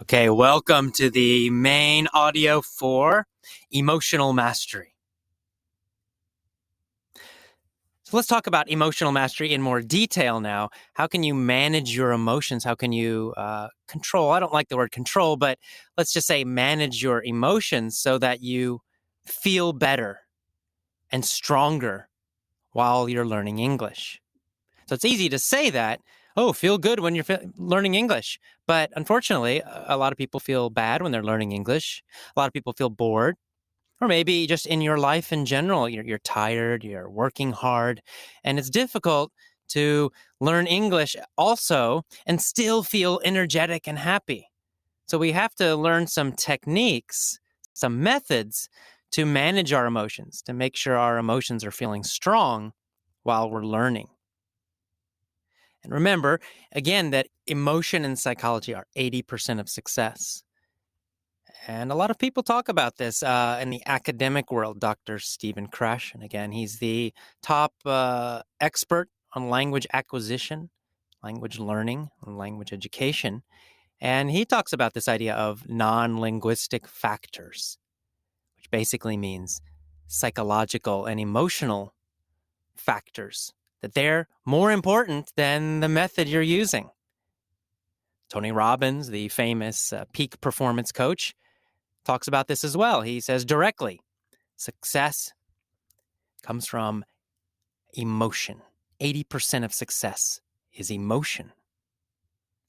Okay, welcome to the main audio for emotional mastery. So let's talk about emotional mastery in more detail now. How can you manage your emotions? How can you control? I don't like the word control, but let's just say manage your emotions so that you feel better and stronger while you're learning English. So it's easy to say that, oh, feel good when you're learning English. But unfortunately, a lot of people feel bad when they're learning English. A lot of people feel bored. Or maybe just in your life in general, you're tired, you're working hard, and it's difficult to learn English also and still feel energetic and happy. So we have to learn some techniques, some methods to manage our emotions, to make sure our emotions are feeling strong while we're learning. And remember, again, that emotion and psychology are 80% of success. And a lot of people talk about this in the academic world. Dr. Stephen Crash, and again, he's the top expert on language acquisition, language learning, and language education. And he talks about this idea of non-linguistic factors, which basically means psychological and emotional factors, that they're more important than the method you're using. Tony Robbins, the famous peak performance coach, talks about this as well. He says directly, success comes from emotion. 80% of success is emotion.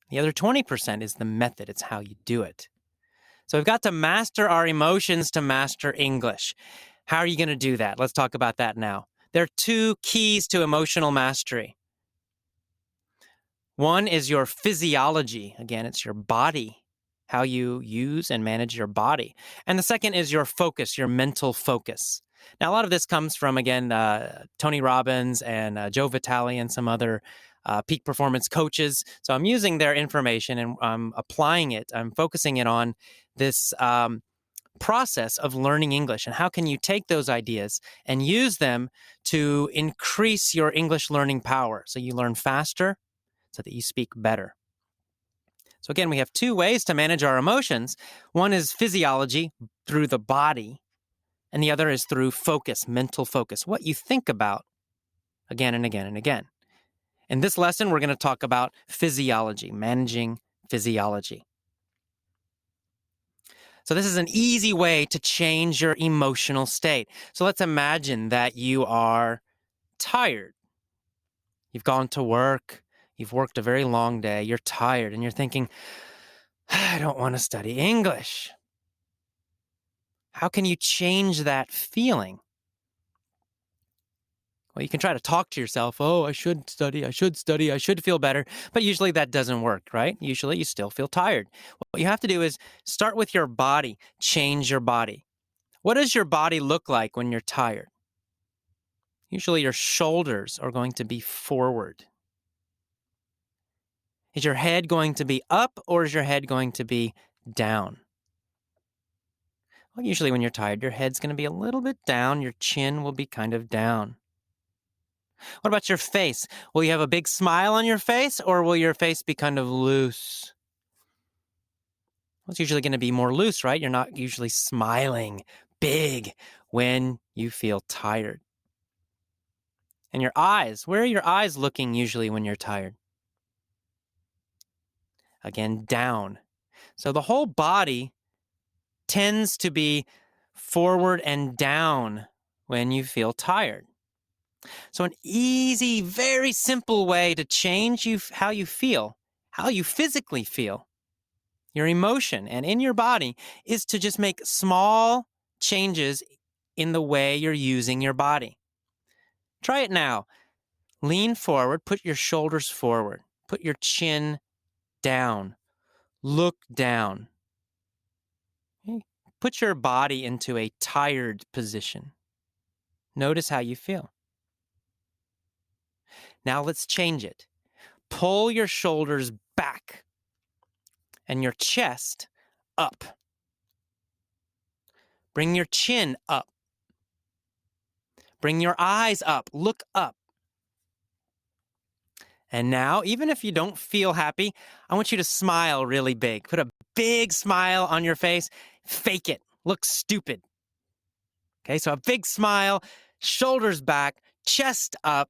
The other 20% is the method. It's how you do it. So we've got to master our emotions to master English. How are you going to do that? Let's talk about that now. There are two keys to emotional mastery. One is your physiology. Again, it's your body, how you use and manage your body. And the second is your focus, your mental focus. Now, a lot of this comes from, again, Tony Robbins and Joe Vitale and some other peak performance coaches. So I'm using their information and I'm applying it. I'm focusing it on this process of learning English. And how can you take those ideas and use them to increase your English learning power so you learn faster, so that you speak better. So again, we have two ways to manage our emotions. One is physiology through the body, and the other is through focus, mental focus, what you think about again and again and again. In this lesson, we're going to talk about physiology, managing physiology. So this is an easy way to change your emotional state. So let's imagine that you are tired. You've gone to work. You've worked a very long day. You're tired, and you're thinking, I don't want to study English. How can you change that feeling? Well, you can try to talk to yourself. Oh, I should study. I should feel better. But usually that doesn't work, right? Usually you still feel tired. What you have to do is start with your body. Change your body. What does your body look like when you're tired? Usually your shoulders are going to be forward. Is your head going to be up or is your head going to be down? Well, usually when you're tired, your head's going to be a little bit down. Your chin will be kind of down. What about your face? Will you have a big smile on your face or will your face be kind of loose? Well, it's usually going to be more loose, right? You're not usually smiling big when you feel tired. And your eyes, where are your eyes looking usually when you're tired? Again, down. So the whole body tends to be forward and down when you feel tired. So an easy, very simple way to change how you feel, how you physically feel, your emotion and in your body is to just make small changes in the way you're using your body. Try it now. Lean forward, put your shoulders forward, put your chin down, look down. Okay? Put your body into a tired position. Notice how you feel. Now let's change it. Pull your shoulders back and your chest up. Bring your chin up. Bring your eyes up. Look up. And now, even if you don't feel happy, I want you to smile really big. Put a big smile on your face. Fake it. Look stupid. Okay, so a big smile, shoulders back, chest up,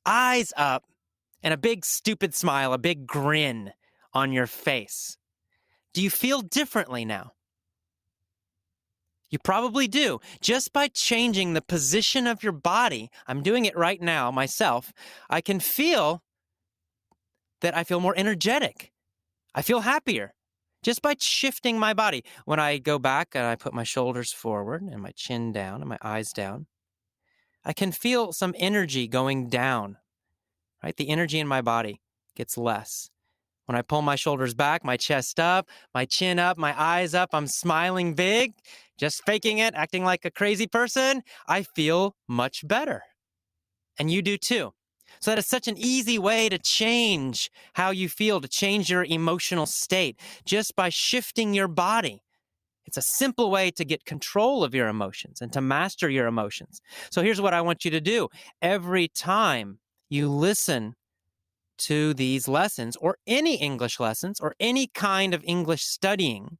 eyes up, and a big stupid smile, a big grin on your face. Do you feel differently now? You probably do. Just by changing the position of your body, I'm doing it right now myself, I can feel that I feel more energetic. I feel happier just by shifting my body. When I go back and I put my shoulders forward and my chin down and my eyes down, I can feel some energy going down, right? The energy in my body gets less. When I pull my shoulders back, my chest up, my chin up, my eyes up, I'm smiling big, just faking it, acting like a crazy person, I feel much better. And you do too. So that is such an easy way to change how you feel, to change your emotional state, just by shifting your body. It's a simple way to get control of your emotions and to master your emotions. So here's what I want you to do. Every time you listen to these lessons or any English lessons or any kind of English studying,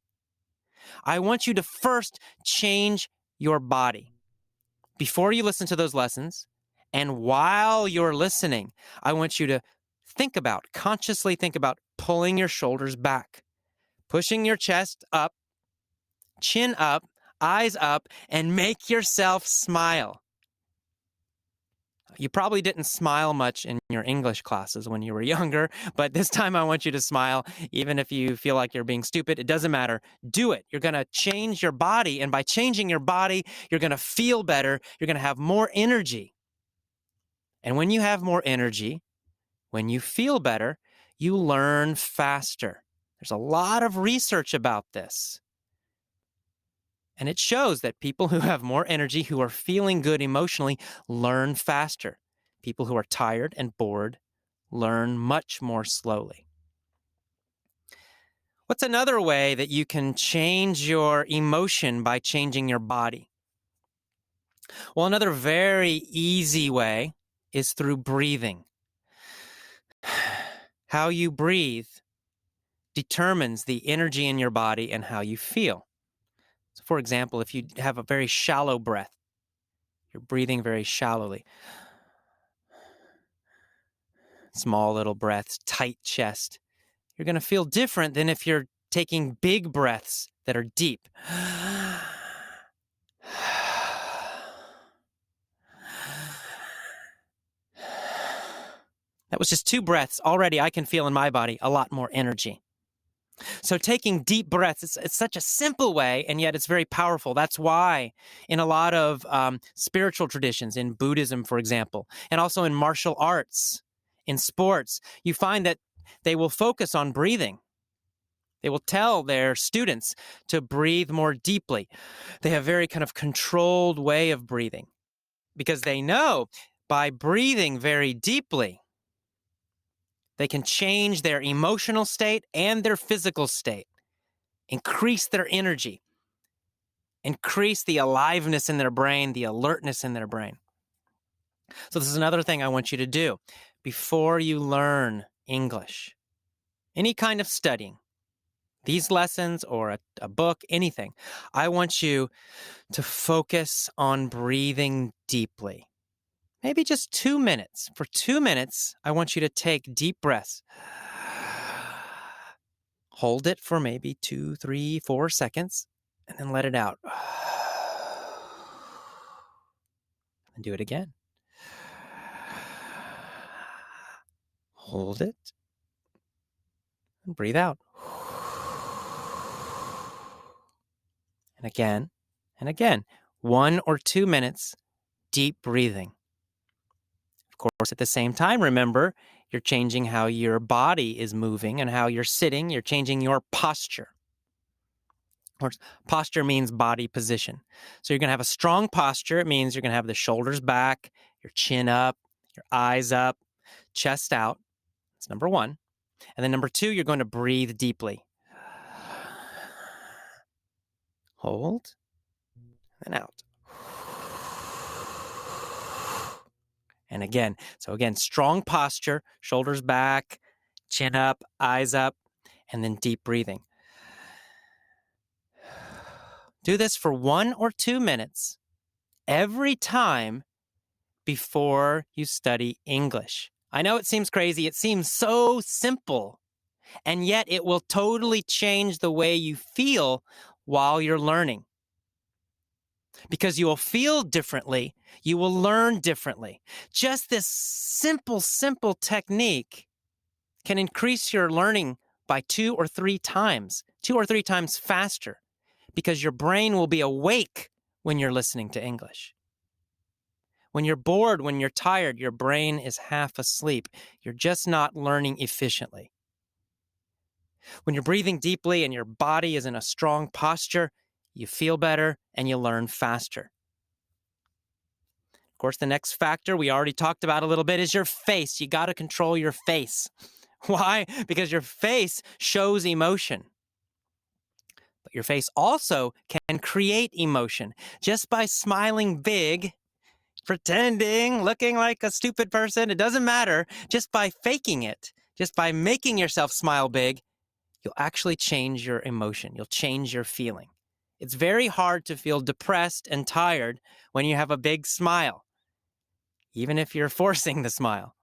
I want you to first change your body. Before you listen to those lessons and while you're listening, I want you to consciously think about pulling your shoulders back, pushing your chest up, chin up, eyes up, and make yourself smile. You probably didn't smile much in your English classes when you were younger, but this time I want you to smile, even if you feel like you're being stupid. It doesn't matter. Do it. You're going to change your body, and by changing your body, you're going to feel better. You're going to have more energy. And when you have more energy, when you feel better, you learn faster. There's a lot of research about this. And it shows that people who have more energy, who are feeling good emotionally, learn faster. People who are tired and bored learn much more slowly. What's another way that you can change your emotion by changing your body? Well, another very easy way is through breathing. How you breathe determines the energy in your body and how you feel. So, for example, if you have a very shallow breath, you're breathing very shallowly. Small little breaths, tight chest. You're going to feel different than if you're taking big breaths that are deep. That was just 2 breaths. Already I can feel in my body a lot more energy. So taking deep breaths, it's such a simple way, and yet it's very powerful. That's why in a lot of spiritual traditions, in Buddhism, for example, and also in martial arts, in sports, you find that they will focus on breathing. They will tell their students to breathe more deeply. They have a very kind of controlled way of breathing because they know by breathing very deeply, they can change their emotional state and their physical state, increase their energy, increase the aliveness in their brain, the alertness in their brain. So this is another thing I want you to do before you learn English, any kind of studying, these lessons or a book, anything. I want you to focus on breathing deeply. Maybe just 2 minutes. For 2 minutes, I want you to take deep breaths. Hold it for maybe 2, 3, 4 seconds, and then let it out. And do it again. Hold it. And breathe out. And again, and again. 1 or 2 minutes, deep breathing. Of course, at the same time, remember, you're changing how your body is moving and how you're sitting. You're changing your posture. Of course, posture means body position. So you're going to have a strong posture. It means you're going to have the shoulders back, your chin up, your eyes up, chest out. That's number 1. And then number 2, you're going to breathe deeply. Hold and out. And again, so again, strong posture, shoulders back, chin up, eyes up, and then deep breathing. Do this for 1 or 2 minutes every time before you study English. I know it seems crazy. It seems so simple, and yet it will totally change the way you feel while you're learning. Because you will feel differently, you will learn differently. Just this simple technique can increase your learning by 2 or 3 times, 2 or 3 times faster, because your brain will be awake when you're listening to English. When you're bored, when you're tired, your brain is half asleep. You're just not learning efficiently. When you're breathing deeply and your body is in a strong posture, you feel better and you learn faster. Of course, the next factor we already talked about a little bit is your face. You got to control your face. Why? Because your face shows emotion. But your face also can create emotion just by smiling big, pretending, looking like a stupid person. It doesn't matter. Just by faking it, just by making yourself smile big, you'll actually change your emotion. You'll change your feeling. It's very hard to feel depressed and tired when you have a big smile, even if you're forcing the smile.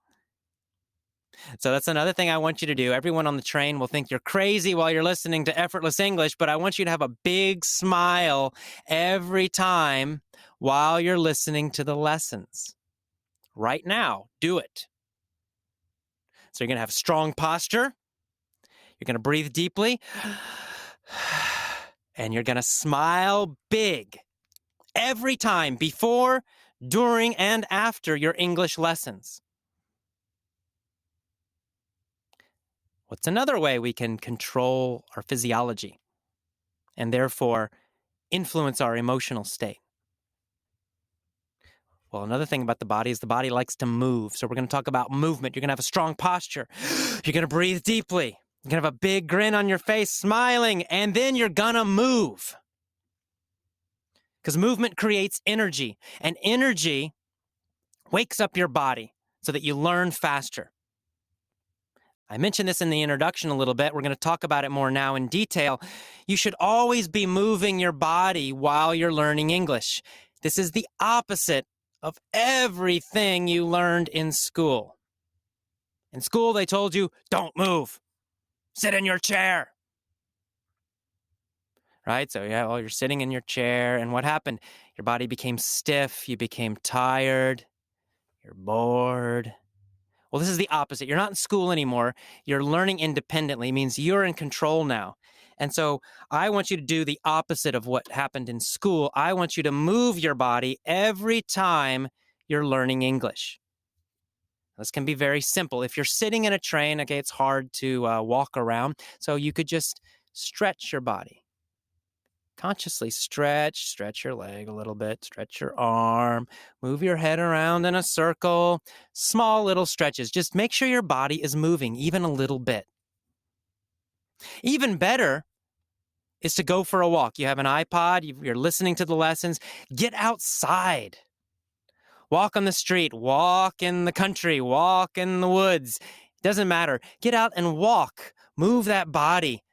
So that's another thing I want you to do. Everyone on the train will think you're crazy while you're listening to Effortless English, but I want you to have a big smile every time while you're listening to the lessons. Right now, do it. So you're going to have strong posture. You're going to breathe deeply. And you're going to smile big every time before, during, and after your English lessons. What's another way we can control our physiology and therefore influence our emotional state? Well, another thing about the body is the body likes to move. So we're going to talk about movement. You're going to have a strong posture. You're going to breathe deeply. You're going to have a big grin on your face, smiling, and then you're going to move. Because movement creates energy, and energy wakes up your body so that you learn faster. I mentioned this in the introduction a little bit. We're going to talk about it more now in detail. You should always be moving your body while you're learning English. This is the opposite of everything you learned in school. In school, they told you, don't move. Sit in your chair. Right? So, yeah, well, you're sitting in your chair, and what happened? Your body became stiff. You became tired. You're bored. Well, this is the opposite. You're not in school anymore. You're learning independently. It means you're in control now. And so I want you to do the opposite of what happened in school. I want you to move your body every time you're learning English. This can be very simple. If you're sitting in a train, okay, it's hard to walk around. So you could just stretch your body. Consciously stretch your leg a little bit, stretch your arm, move your head around in a circle, small little stretches. Just make sure your body is moving even a little bit. Even better is to go for a walk. You have an iPod, you're listening to the lessons, get outside. Walk on the street, walk in the country, walk in the woods. Doesn't matter. Get out and walk. Move that body.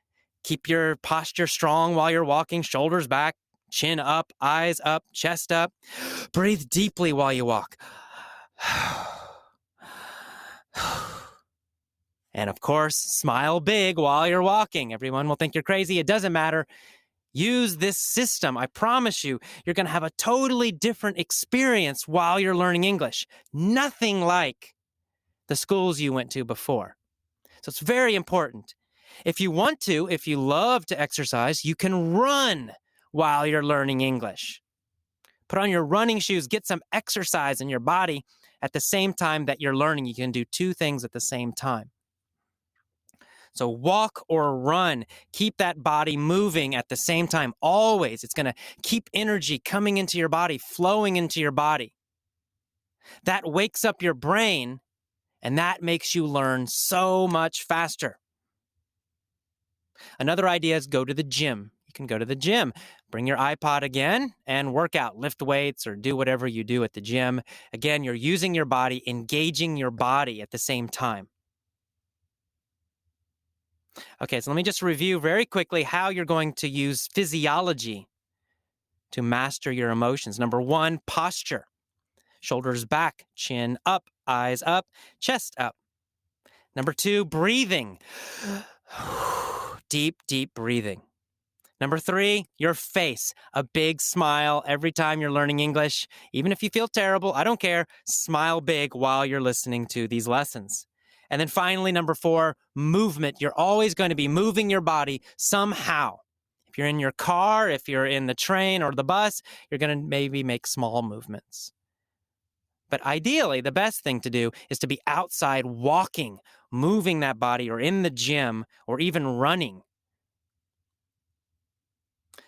Keep your posture strong while you're walking, shoulders back, chin up, eyes up, chest up. Breathe deeply while you walk. And of course, smile big while you're walking. Everyone will think you're crazy. It doesn't matter. Use this system. I promise you, you're going to have a totally different experience while you're learning English. Nothing like the schools you went to before. So it's very important. If you want to, if you love to exercise, you can run while you're learning English. Put on your running shoes, get some exercise in your body at the same time that you're learning. You can do two things at the same time. So walk or run, keep that body moving at the same time, always. It's going to keep energy coming into your body, flowing into your body. That wakes up your brain, and that makes you learn so much faster. Another idea is go to the gym. You can go to the gym, bring your iPod again, and work out, lift weights, or do whatever you do at the gym. Again, you're using your body, engaging your body at the same time. Okay, so let me just review very quickly how you're going to use physiology to master your emotions. Number 1, posture. Shoulders back, chin up, eyes up, chest up. Number 2, breathing. Deep, deep breathing. Number 3, your face. A big smile every time you're learning English. Even if you feel terrible, I don't care. Smile big while you're listening to these lessons. And then finally, number 4, movement. You're always going to be moving your body somehow. If you're in your car, if you're in the train or the bus, you're going to maybe make small movements. But ideally, the best thing to do is to be outside walking, moving that body, or in the gym, or even running.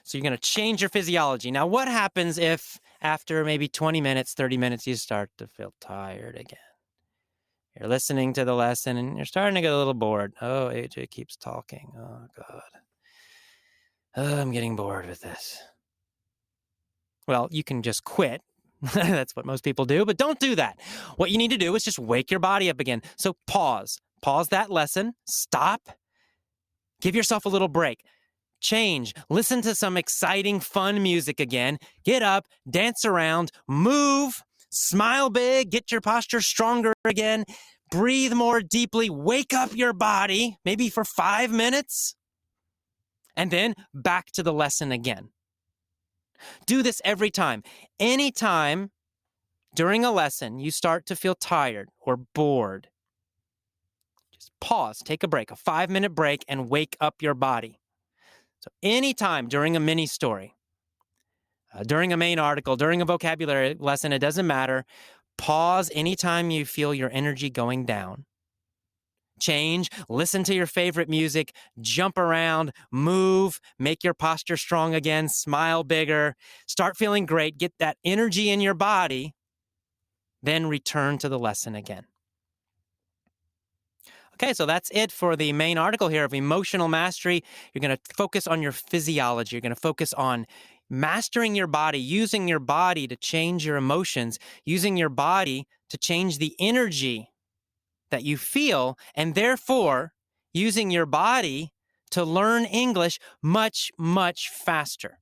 So you're going to change your physiology. Now, what happens if after maybe 20 minutes, 30 minutes, you start to feel tired again? You're listening to the lesson and you're starting to get a little bored. Oh, AJ keeps talking. Oh, God. Oh, I'm getting bored with this. Well, you can just quit. That's what most people do, but don't do that. What you need to do is just wake your body up again. So pause. Pause that lesson. Stop. Give yourself a little break. Change. Listen to some exciting, fun music again. Get up, dance around, move, smile big, get your posture stronger again. Breathe more deeply. Wake up your body, maybe for 5 minutes. And then back to the lesson again. Do this every time. Anytime during a lesson you start to feel tired or bored, just pause, take a break, a 5-minute break, and wake up your body. So anytime during a mini story, during a main article, during a vocabulary lesson, it doesn't matter. Pause anytime you feel your energy going down. Change, listen to your favorite music, jump around, move, make your posture strong again, smile bigger, start feeling great, get that energy in your body, then return to the lesson again. Okay, so that's it for the main article here of emotional mastery. You're going to focus on your physiology. You're going to focus on mastering your body, using your body to change your emotions, using your body to change the energy that you feel, and therefore using your body to learn English much, much faster.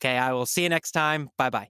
Okay, I will see you next time. Bye-bye.